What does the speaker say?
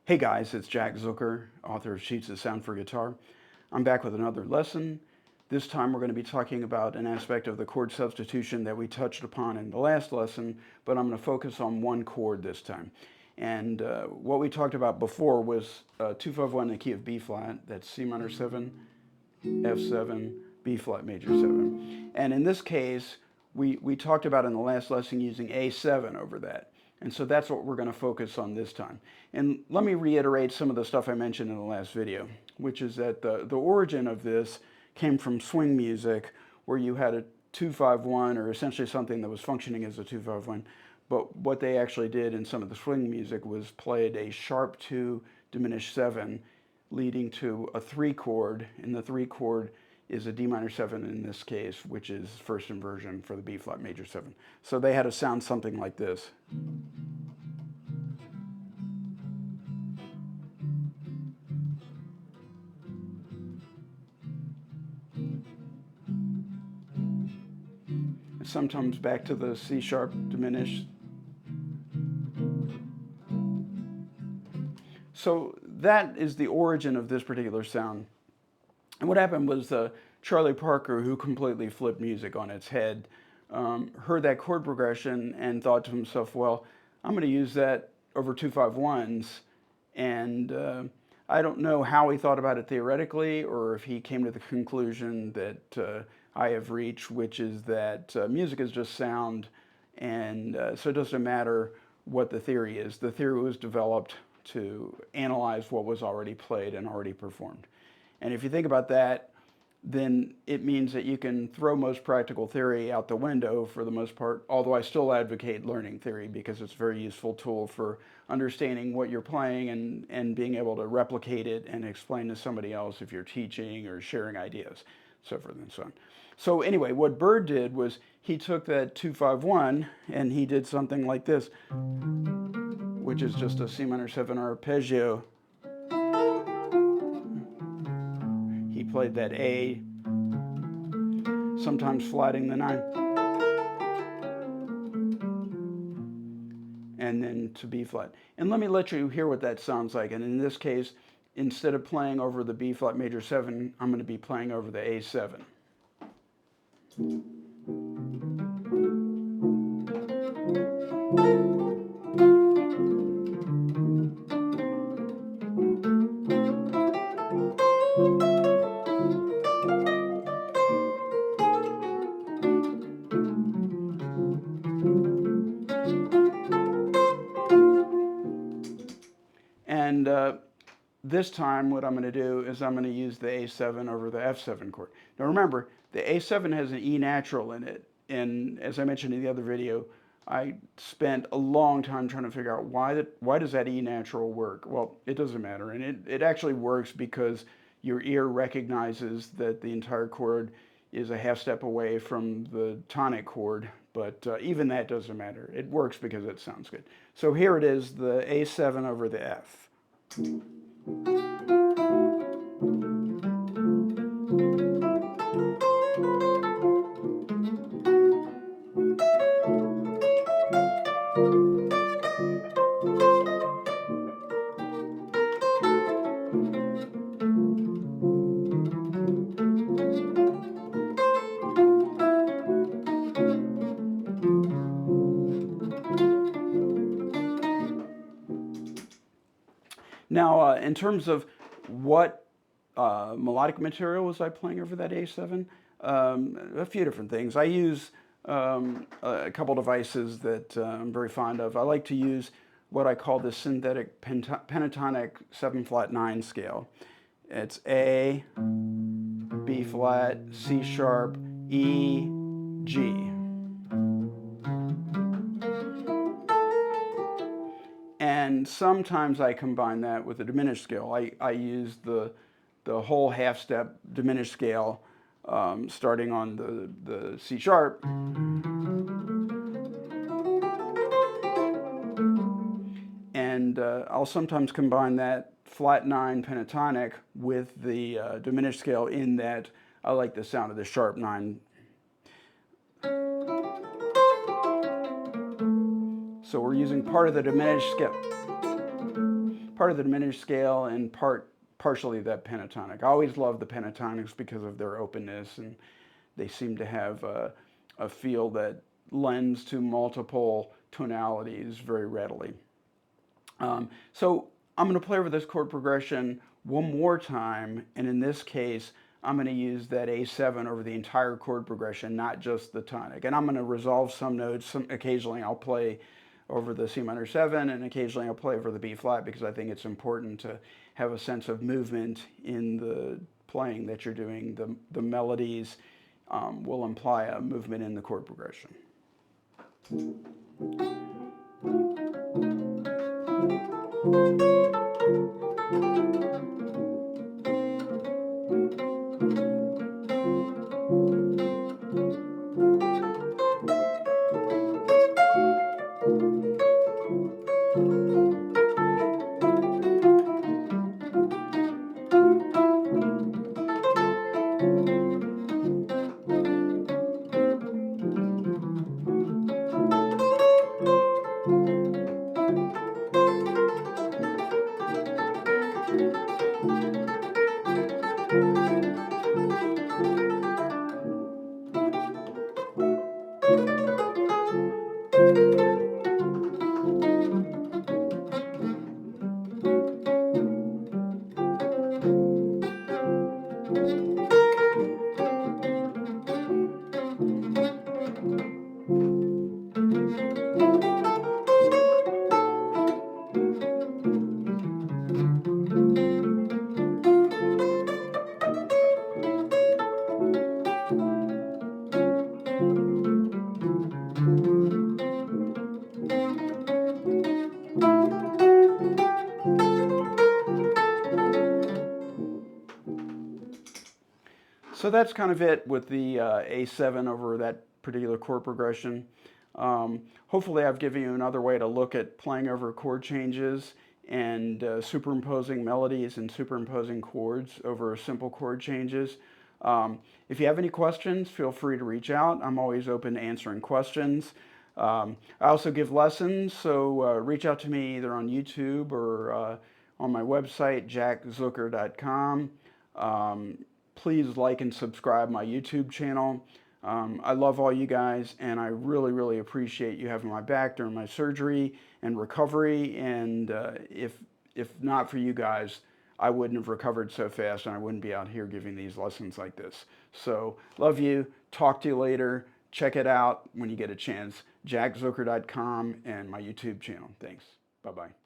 Hey guys, it's Jack Zucker, author of Sheets of Sound for Guitar. I'm back with another lesson. This time we're going to be talking about an aspect of the chord substitution that we touched upon in the last lesson, but I'm going to focus on one chord this time. And what we talked about before was 2-5-1 in the key of B flat, that's C minor 7, F7, B flat major 7. And in this case, we talked about in the last lesson using A7 over that. And so that's what we're going to focus on this time. And let me reiterate some of the stuff I mentioned in the last video, which is that the origin of this came from swing music, where you had a 2-5-1, or essentially something that was functioning as a 2-5-1. But what they actually did in some of the swing music was played a sharp 2 diminished 7, leading to a 3 chord, and the 3 chord is a D minor 7 in this case, which is first inversion for the B flat major 7. So they had to sound something like this. And sometimes back to the C sharp diminished. So that is the origin of this particular sound. And what happened was Charlie Parker, who completely flipped music on its head, heard that chord progression and thought to himself, well, I'm going to use that over 2-5-1s. And I don't know how he thought about it theoretically, or if he came to the conclusion that I have reached, which is that music is just sound, and so it doesn't matter what the theory is. The theory was developed to analyze what was already played and already performed. And if you think about that, then it means that you can throw most practical theory out the window for the most part, although I still advocate learning theory because it's a very useful tool for understanding what you're playing and being able to replicate it and explain to somebody else if you're teaching or sharing ideas, so forth and so on. So anyway, what Bird did was he took that 2-5-1 and he did something like this, which is just a C minor 7 arpeggio. He played that A, sometimes flatting the 9, and then to B flat. And let me let you hear what that sounds like. And in this case, instead of playing over the B flat major 7, I'm going to be playing over the A7. And this time what I'm going to do is I'm going to use the A7 over the F7 chord. Now remember, the A7 has an E natural in it, and as I mentioned in the other video, I spent a long time trying to figure out why does that E natural work? Well, it doesn't matter, and it actually works because your ear recognizes that the entire chord is a half step away from the tonic chord, but even that doesn't matter. It works because it sounds good. So here it is, the A7 over the F. Now, in terms of what melodic material was I playing over that A7, a few different things. I use a couple devices that I'm very fond of. I like to use what I call the synthetic pentatonic 7-flat-9 scale. It's A, B flat, C sharp, E, G. And sometimes I combine that with a diminished scale. I use the whole half-step diminished scale, starting on the C sharp, and I'll sometimes combine that flat 9 pentatonic with the diminished scale, in that I like the sound of the sharp 9. So we're using part of the diminished scale. part of the diminished scale and partially that pentatonic. I always love the pentatonics because of their openness, and they seem to have a feel that lends to multiple tonalities very readily. So I'm going to play over this chord progression one more time, and in this case, I'm going to use that A7 over the entire chord progression, not just the tonic. And I'm going to resolve some notes. Occasionally I'll play over the C minor 7, and occasionally I'll play over the B flat, because I think it's important to have a sense of movement in the playing that you're doing. The melodies will imply a movement in the chord progression. So that's kind of it with the A7 over that particular chord progression. Hopefully I've given you another way to look at playing over chord changes and superimposing melodies and superimposing chords over simple chord changes. If you have any questions, feel free to reach out. I'm always open to answering questions. I also give lessons, so reach out to me either on YouTube or on my website, jackzucker.com. Please like and subscribe my YouTube channel. I love all you guys, and I really, really appreciate you having my back during my surgery and recovery. And if not for you guys, I wouldn't have recovered so fast, and I wouldn't be out here giving these lessons like this. So love you. Talk to you later. Check it out when you get a chance. jackzucker.com and my YouTube channel. Thanks. Bye-bye.